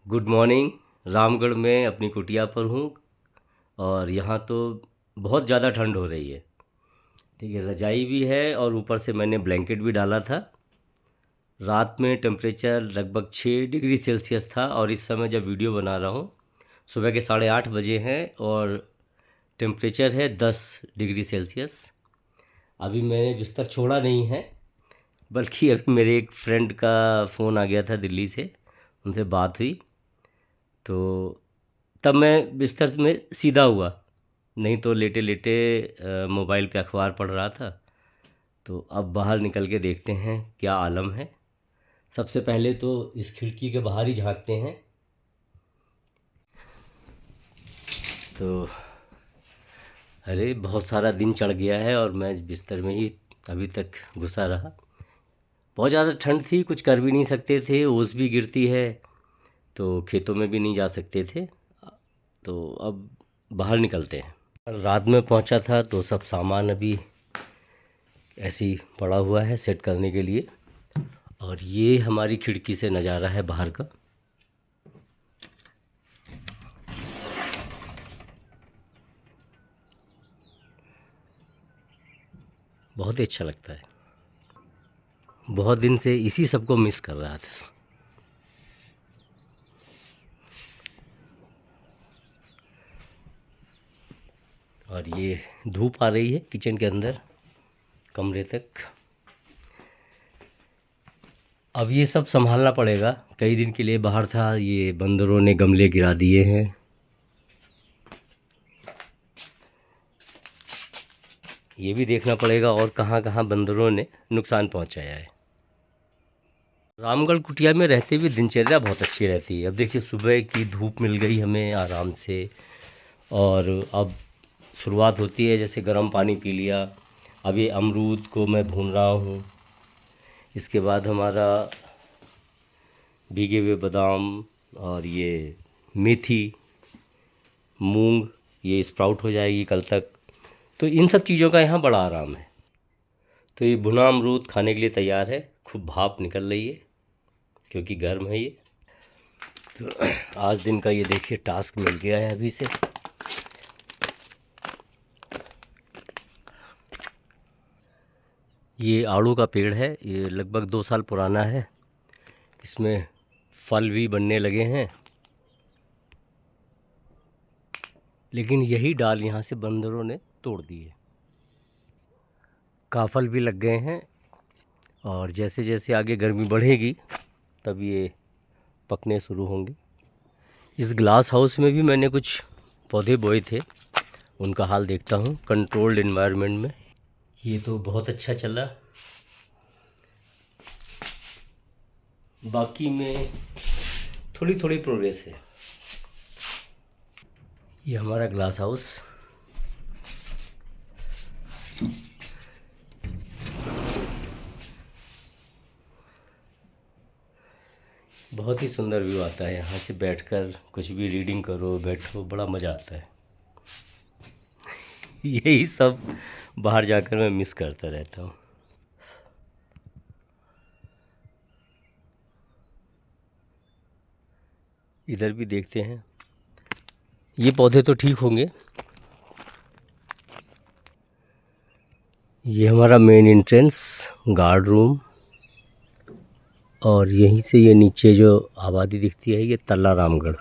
Good morning. Ramgarh में अपनी कुटिया पर हूँ और यहाँ तो बहुत ज़्यादा ठंड हो रही है। ठीक है, रजाई भी है और ऊपर से मैंने ब्लैंकेट भी डाला था। रात में टेम्परेचर लगभग 6 डिग्री सेल्सियस था और इस समय जब वीडियो बना रहा हूँ सुबह के 8:30 बजे हैं और टेम्परेचर है 10 डिग्री सेल्सियस। अभी मैंने बिस्तर छोड़ा नहीं है, बल्कि अभी मेरे एक फ्रेंड का फ़ोन आ गया था दिल्ली से, उनसे बात हुई तो तब मैं बिस्तर में सीधा हुआ, नहीं तो लेटे लेटे मोबाइल पे अखबार पढ़ रहा था। तो अब बाहर निकल के देखते हैं क्या आलम है। सबसे पहले तो इस खिड़की के बाहर ही झांकते हैं। तो अरे बहुत सारा दिन चढ़ गया है और मैं बिस्तर में ही अभी तक घुसा रहा। बहुत ज़्यादा ठंड थी, कुछ कर भी नहीं सकते थे, ओस भी गिरती है तो खेतों में भी नहीं जा सकते थे। तो अब बाहर निकलते हैं। रात में पहुंचा था तो सब सामान अभी ऐसे ही पड़ा हुआ है सेट करने के लिए। और ये हमारी खिड़की से नज़ारा है बाहर का। बहुत ही अच्छा लगता है। बहुत दिन से इसी सब को मिस कर रहा था। और ये धूप आ रही है किचन के अंदर कमरे तक। अब ये सब संभालना पड़ेगा। कई दिन के लिए बाहर था, ये बंदरों ने गमले गिरा दिए हैं। ये भी देखना पड़ेगा और कहाँ कहाँ बंदरों ने नुकसान पहुँचाया है। रामगढ़ कुटिया में रहते हुए दिनचर्या बहुत अच्छी रहती है। अब देखिए सुबह की धूप मिल गई हमें आराम से, और अब शुरुआत होती है, जैसे गर्म पानी पी लिया। अब ये अमरूद को मैं भून रहा हूँ। इसके बाद हमारा भीगे हुए बादाम और ये मेथी, मूंग, ये स्प्राउट हो जाएगी कल तक। तो इन सब चीज़ों का यहाँ बड़ा आराम है। तो ये भुना अमरूद खाने के लिए तैयार है। खूब भाप निकल रही है क्योंकि गर्म है ये। तो आज दिन का ये देखिए टास्क मिल गया है अभी से। ये आड़ू का पेड़ है, ये लगभग 2 साल पुराना है। इसमें फल भी बनने लगे हैं, लेकिन यही डाल यहाँ से बंदरों ने तोड़ दिए। काफल भी लग गए हैं और जैसे जैसे आगे गर्मी बढ़ेगी तब ये पकने शुरू होंगे। इस ग्लास हाउस में भी मैंने कुछ पौधे बोए थे, उनका हाल देखता हूँ कंट्रोल्ड इन्वायरमेंट में। ये तो बहुत अच्छा चला, बाकी में थोड़ी थोड़ी प्रोग्रेस है। ये हमारा ग्लास हाउस। बहुत ही सुंदर व्यू आता है यहाँ से, बैठकर कुछ भी रीडिंग करो, बैठो, बड़ा मज़ा आता है। यही सब बाहर जाकर मैं मिस करता रहता हूँ। इधर भी देखते हैं, ये पौधे तो ठीक होंगे। ये हमारा मेन एंट्रेंस, गार्ड रूम, और यहीं से ये नीचे जो आबादी दिखती है ये तल्ला रामगढ़।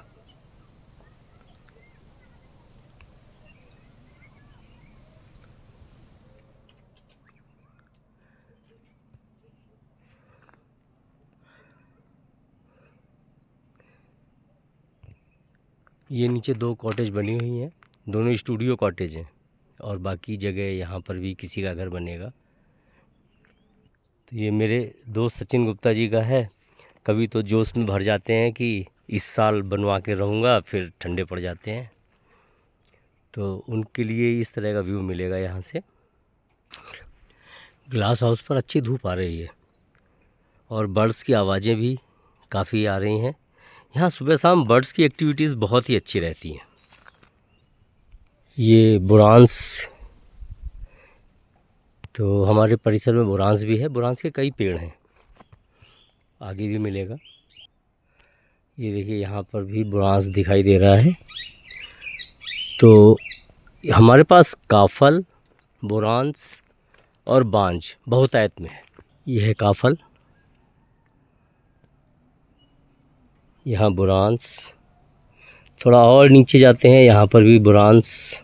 ये नीचे 2 कॉटेज बनी हुई हैं, दोनों स्टूडियो कॉटेज हैं, और बाकी जगह यहाँ पर भी किसी का घर बनेगा। तो ये मेरे दोस्त सचिन गुप्ता जी का है। कभी तो जोश में भर जाते हैं कि इस साल बनवा के रहूँगा, फिर ठंडे पड़ जाते हैं। तो उनके लिए इस तरह का व्यू मिलेगा यहाँ से। ग्लास हाउस पर अच्छी धूप आ रही है और बर्ड्स की आवाज़ें भी काफ़ी आ रही हैं। यहाँ सुबह शाम बर्ड्स की एक्टिविटीज़ बहुत ही अच्छी रहती हैं। ये बुरांस, तो हमारे परिसर में बुरांस भी है। बुरांस के कई पेड़ हैं, आगे भी मिलेगा। ये देखिए यहाँ पर भी बुरांस दिखाई दे रहा है। तो हमारे पास काफल, बुरांस और बांज बहुतायत में है। ये है काफल, यहाँ बुरांस। थोड़ा और नीचे जाते हैं, यहाँ पर भी बुरांस।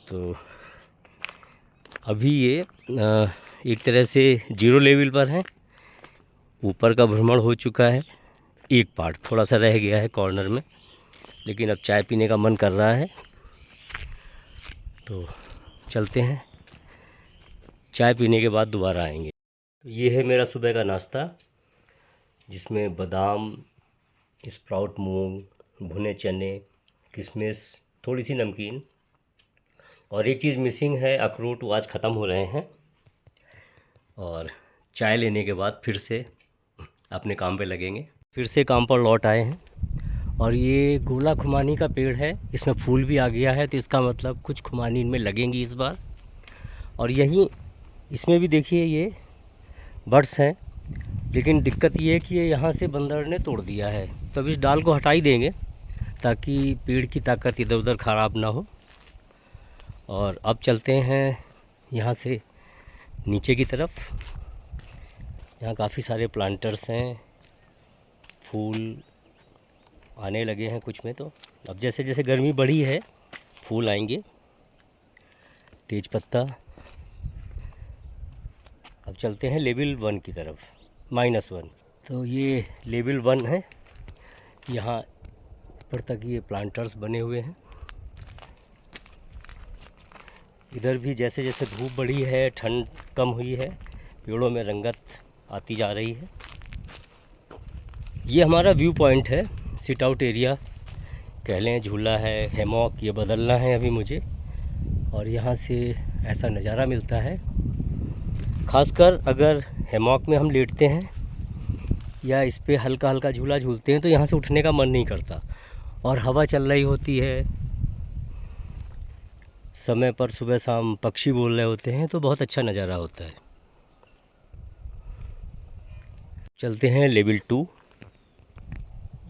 तो अभी ये एक तरह से जीरो लेवल पर है। ऊपर का भ्रमण हो चुका है, एक पार्ट थोड़ा सा रह गया है कॉर्नर में, लेकिन अब चाय पीने का मन कर रहा है तो चलते हैं। चाय पीने के बाद दोबारा आएंगे। तो ये है मेरा सुबह का नाश्ता, जिसमें बादाम, स्प्राउट मूंग, भुने चने, किशमिश, थोड़ी सी नमकीन, और एक चीज़ मिसिंग है, अखरोट। वो आज ख़त्म हो रहे हैं। और चाय लेने के बाद फिर से अपने काम पे लगेंगे। फिर से काम पर लौट आए हैं। और ये गोला खुमानी का पेड़ है, इसमें फूल भी आ गया है, तो इसका मतलब कुछ खुमानी इनमें लगेंगी इस बार। और यहीं इसमें भी देखिए ये बर्ड्स हैं, लेकिन दिक्कत ये है कि ये यहाँ से बंदर ने तोड़ दिया है। तो अब इस डाल को हटा ही देंगे ताकि पेड़ की ताकत इधर उधर ख़राब ना हो। और अब चलते हैं यहाँ से नीचे की तरफ। यहाँ काफ़ी सारे प्लांटर्स हैं, फूल आने लगे हैं कुछ में। तो अब जैसे जैसे गर्मी बढ़ी है फूल आएंगे। तेज पत्ता। अब चलते हैं लेवल 1 की तरफ, -1। तो ये लेवल 1 है। यहाँ ऊपर तक ये प्लांटर्स बने हुए हैं। इधर भी जैसे जैसे धूप बढ़ी है, ठंड कम हुई है, पेड़ों में रंगत आती जा रही है। ये हमारा व्यू पॉइंट है, सिट आउट एरिया कह लें, झूला है, हैमॉक, ये बदलना है अभी मुझे। और यहाँ से ऐसा नज़ारा मिलता है। खासकर अगर हैमॉक में हम लेटते हैं या इस पे हल्का हल्का झूला झूलते हैं तो यहाँ से उठने का मन नहीं करता। और हवा चल रही होती है, समय पर सुबह शाम पक्षी बोल रहे होते हैं, तो बहुत अच्छा नज़ारा होता है। चलते हैं लेवल 2।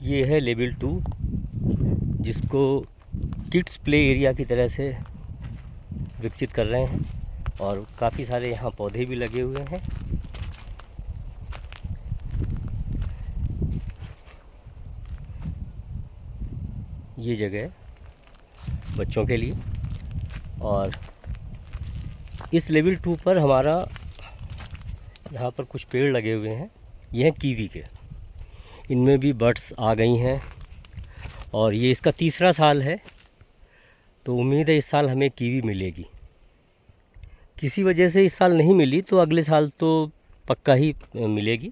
ये है लेवल 2, जिसको किड्स प्ले एरिया की तरह से विकसित कर रहे हैं। और काफ़ी सारे यहाँ पौधे भी लगे हुए हैं। ये जगह बच्चों के लिए। और इस लेवल 2 पर हमारा यहाँ पर कुछ पेड़ लगे हुए हैं, ये हैं कीवी के। इनमें भी बड्स आ गई हैं और ये इसका तीसरा साल है। तो उम्मीद है इस साल हमें कीवी मिलेगी। किसी वजह से इस साल नहीं मिली तो अगले साल तो पक्का ही मिलेगी।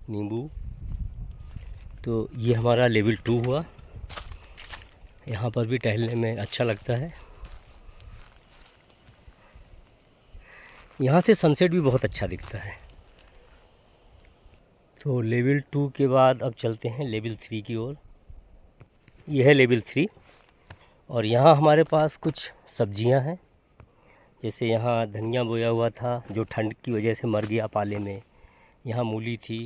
नींबू। तो ये हमारा लेवल 2 हुआ। यहाँ पर भी टहलने में अच्छा लगता है। यहाँ से सनसेट भी बहुत अच्छा दिखता है। तो लेवल 2 के बाद अब चलते हैं लेवल 3 की ओर। यह है लेवल 3। और यहाँ हमारे पास कुछ सब्जियाँ हैं, जैसे यहाँ धनिया बोया हुआ था जो ठंड की वजह से मर गया पाले में। यहाँ मूली थी।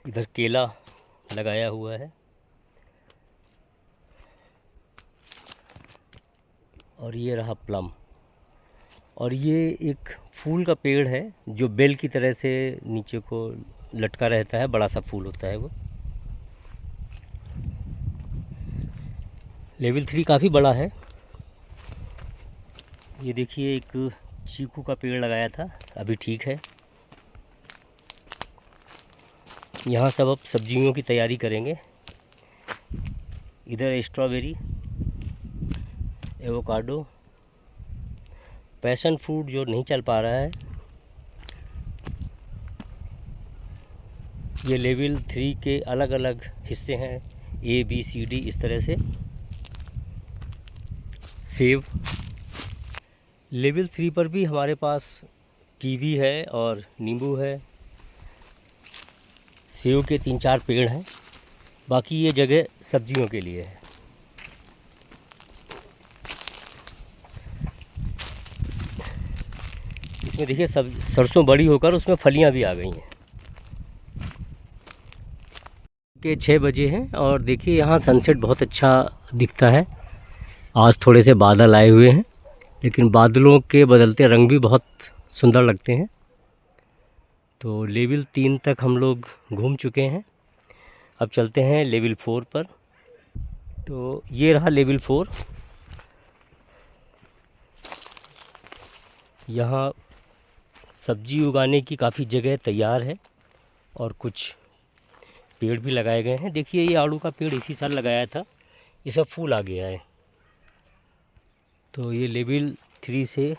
इधर केला लगाया हुआ है। और ये रहा प्लम। और ये एक फूल का पेड़ है जो बेल की तरह से नीचे को लटका रहता है, बड़ा सा फूल होता है वो। लेवल 3 काफ़ी बड़ा है। ये देखिए एक चीकू का पेड़ लगाया था, अभी ठीक है। यहाँ सब अब सब्जियों की तैयारी करेंगे। इधर स्ट्रॉबेरी, एवोकाडो, पैशन फ्रूट जो नहीं चल पा रहा है। ये लेवल 3 के अलग अलग हिस्से हैं, A B C D इस तरह से। सेब। लेवल 3 पर भी हमारे पास कीवी है और नींबू है। सेब के 3-4 पेड़ हैं। बाकी ये जगह सब्जियों के लिए है। इसमें इसमें देखिए सब सरसों बड़ी होकर उसमें फलियां भी आ गई हैं। के 6 बजे हैं और देखिए यहाँ सनसेट बहुत अच्छा दिखता है। आज थोड़े से बादल आए हुए हैं, लेकिन बादलों के बदलते रंग भी बहुत सुंदर लगते हैं। तो लेवल 3 तक हम लोग घूम चुके हैं। अब चलते हैं लेवल 4 पर। तो ये रहा लेवल 4। यहाँ सब्जी उगाने की काफ़ी जगह तैयार है और कुछ पेड़ भी लगाए गए हैं। देखिए ये आड़ू का पेड़ इसी साल लगाया था, ये सब फूल आ गया है। तो ये लेवल 3 से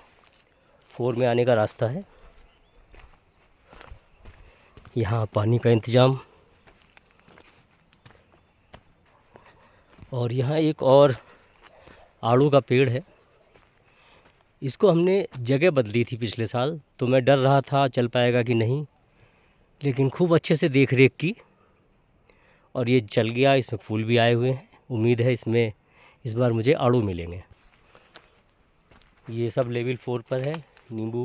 4 में आने का रास्ता है। यहाँ पानी का इंतज़ाम, और यहाँ एक और आड़ू का पेड़ है। इसको हमने जगह बदली थी पिछले साल, तो मैं डर रहा था चल पाएगा कि नहीं, लेकिन खूब अच्छे से देख रेख की और ये चल गया। इसमें फूल भी आए हुए हैं। उम्मीद है इसमें इस बार मुझे आड़ू मिलेंगे। ये सब लेवल 4 पर है। नींबू,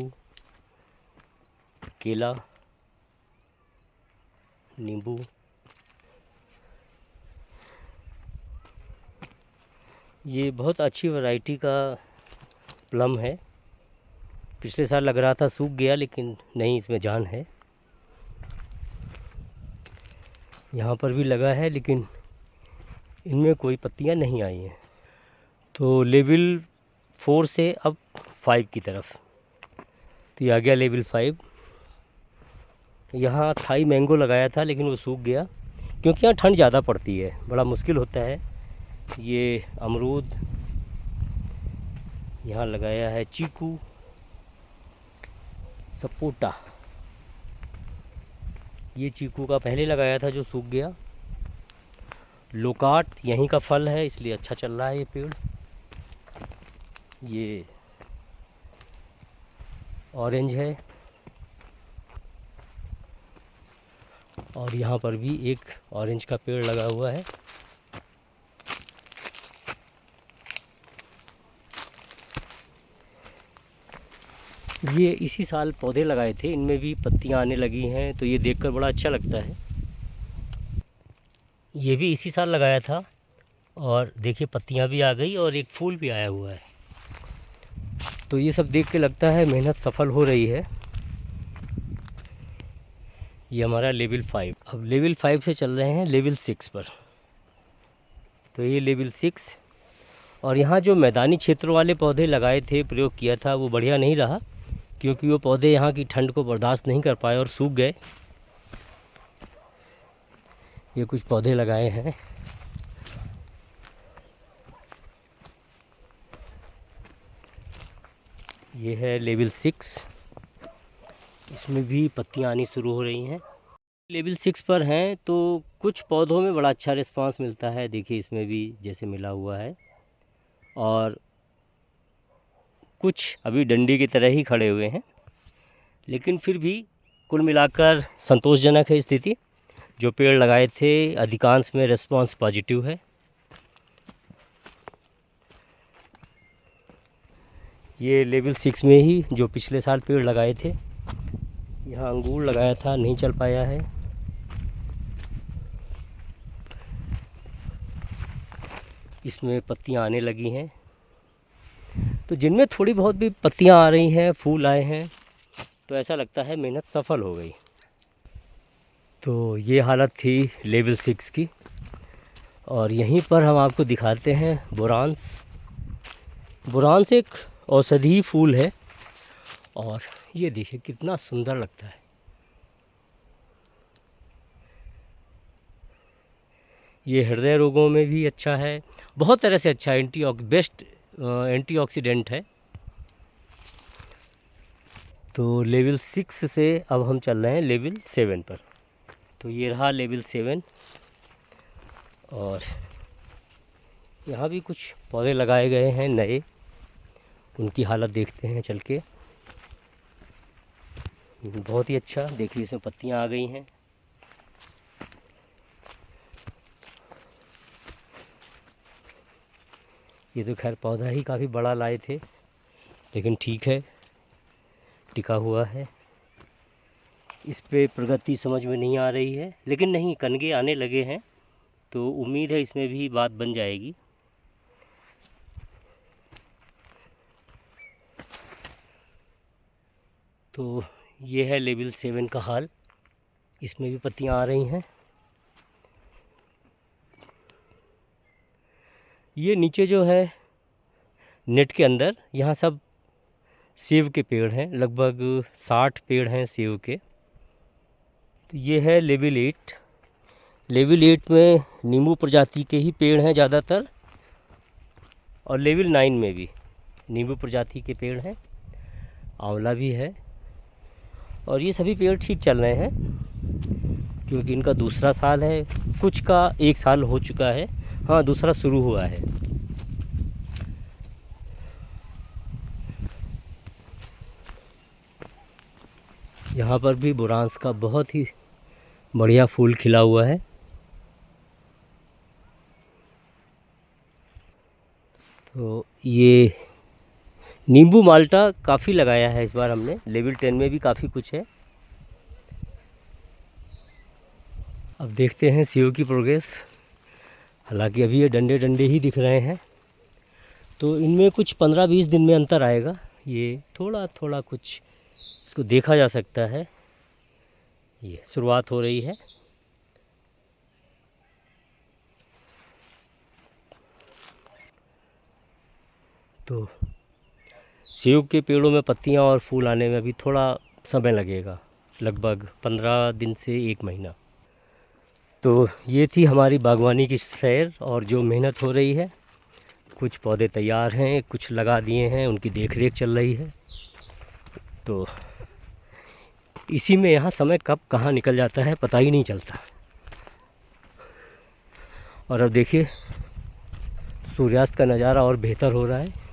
केला, नींबू, ये बहुत अच्छी वैरायटी का प्लम है। पिछले साल लग रहा था सूख गया, लेकिन नहीं, इसमें जान है। यहाँ पर भी लगा है, लेकिन इनमें कोई पत्तियाँ नहीं आई हैं। तो लेवल 4 से अब 5 की तरफ। तो ये आ गया लेवल 5। यहाँ थाई मैंगो लगाया था, लेकिन वो सूख गया क्योंकि यहाँ ठंड ज़्यादा पड़ती है, बड़ा मुश्किल होता है। ये अमरूद यहाँ लगाया है, चीकू, सपोटा। ये चीकू का पहले लगाया था जो सूख गया। लोकाट यहीं का फल है, इसलिए अच्छा चल रहा है ये पेड़। ये ऑरेंज है, और यहाँ पर भी एक ऑरेंज का पेड़ लगा हुआ है। ये इसी साल पौधे लगाए थे, इनमें भी पत्तियां आने लगी हैं, तो ये देखकर बड़ा अच्छा लगता है। ये भी इसी साल लगाया था और देखिए पत्तियां भी आ गई और एक फूल भी आया हुआ है। तो ये सब देख के लगता है मेहनत सफल हो रही है। ये हमारा लेवल 5। अब लेवल 5 से चल रहे हैं लेवल 6 पर। तो ये लेवल 6, और यहाँ जो मैदानी क्षेत्रों वाले पौधे लगाए थे, प्रयोग किया था, वो बढ़िया नहीं रहा, क्योंकि वो पौधे यहाँ की ठंड को बर्दाश्त नहीं कर पाए और सूख गए। ये कुछ पौधे लगाए हैं। ये है लेवल 6, इसमें भी पत्तियाँ आनी शुरू हो रही हैं। लेवल 6 पर हैं तो कुछ पौधों में बड़ा अच्छा रिस्पांस मिलता है। देखिए इसमें भी जैसे मिला हुआ है, और कुछ अभी डंडी की तरह ही खड़े हुए हैं, लेकिन फिर भी कुल मिलाकर संतोषजनक है स्थिति। जो पेड़ लगाए थे अधिकांश में रिस्पांस पॉजिटिव है। ये लेवल 6 में ही जो पिछले साल पेड़ लगाए थे, यहाँ अंगूर लगाया था, नहीं चल पाया है। इसमें पत्तियाँ आने लगी हैं, तो जिनमें थोड़ी बहुत भी पत्तियाँ आ रही हैं, फूल आए हैं, तो ऐसा लगता है मेहनत सफल हो गई। तो ये हालत थी लेवल 6 की। और यहीं पर हम आपको दिखाते हैं बोरांस। बोरांस एक औषधीय फूल है, और ये देखिए कितना सुंदर लगता है। ये हृदय रोगों में भी अच्छा है, बहुत तरह से अच्छा है। बेस्ट एंटीऑक्सीडेंट है। तो लेवल 6 से अब हम चल रहे हैं लेवल 7 पर। तो ये रहा लेवल 7, और यहाँ भी कुछ पौधे लगाए गए हैं नए, उनकी हालत देखते हैं चल के। बहुत ही अच्छा, देखिए इसमें पत्तियाँ आ गई हैं। ये तो खैर पौधा ही काफ़ी बड़ा लाए थे, लेकिन ठीक है, टिका हुआ है। इस पे प्रगति समझ में नहीं आ रही है, लेकिन नहीं, कनगे आने लगे हैं तो उम्मीद है इसमें भी बात बन जाएगी। तो ये है लेवल 7 का हाल। इसमें भी पत्तियां आ रही हैं। ये नीचे जो है नेट के अंदर, यहाँ सब सेब के पेड़ हैं, लगभग 60 पेड़ हैं सेब के। तो ये है लेवल 8। लेवल 8 में नींबू प्रजाति के ही पेड़ हैं ज़्यादातर, और लेवल 9 में भी नींबू प्रजाति के पेड़ हैं, आंवला भी है। और ये सभी पेड़ ठीक चल रहे हैं क्योंकि इनका दूसरा साल है। कुछ का 1 साल हो चुका है, हाँ दूसरा शुरू हुआ है। यहाँ पर भी बुरांस का बहुत ही बढ़िया फूल खिला हुआ है। तो ये नींबू माल्टा काफ़ी लगाया है इस बार हमने। लेवल 10 में भी काफ़ी कुछ है। अब देखते हैं सेब की प्रोग्रेस। हालांकि अभी ये डंडे डंडे ही दिख रहे हैं, तो इनमें कुछ 15-20 दिन में अंतर आएगा। ये थोड़ा थोड़ा कुछ इसको देखा जा सकता है। ये शुरुआत हो रही है। तो सेब के पेड़ों में पत्तियां और फूल आने में अभी थोड़ा समय लगेगा, लगभग 15 दिन से 1 महीना। तो ये थी हमारी बागवानी की सैर और जो मेहनत हो रही है। कुछ पौधे तैयार हैं, कुछ लगा दिए हैं, उनकी देखरेख चल रही है। तो इसी में यहाँ समय कब कहाँ निकल जाता है पता ही नहीं चलता। और अब देखिए सूर्यास्त का नज़ारा और बेहतर हो रहा है।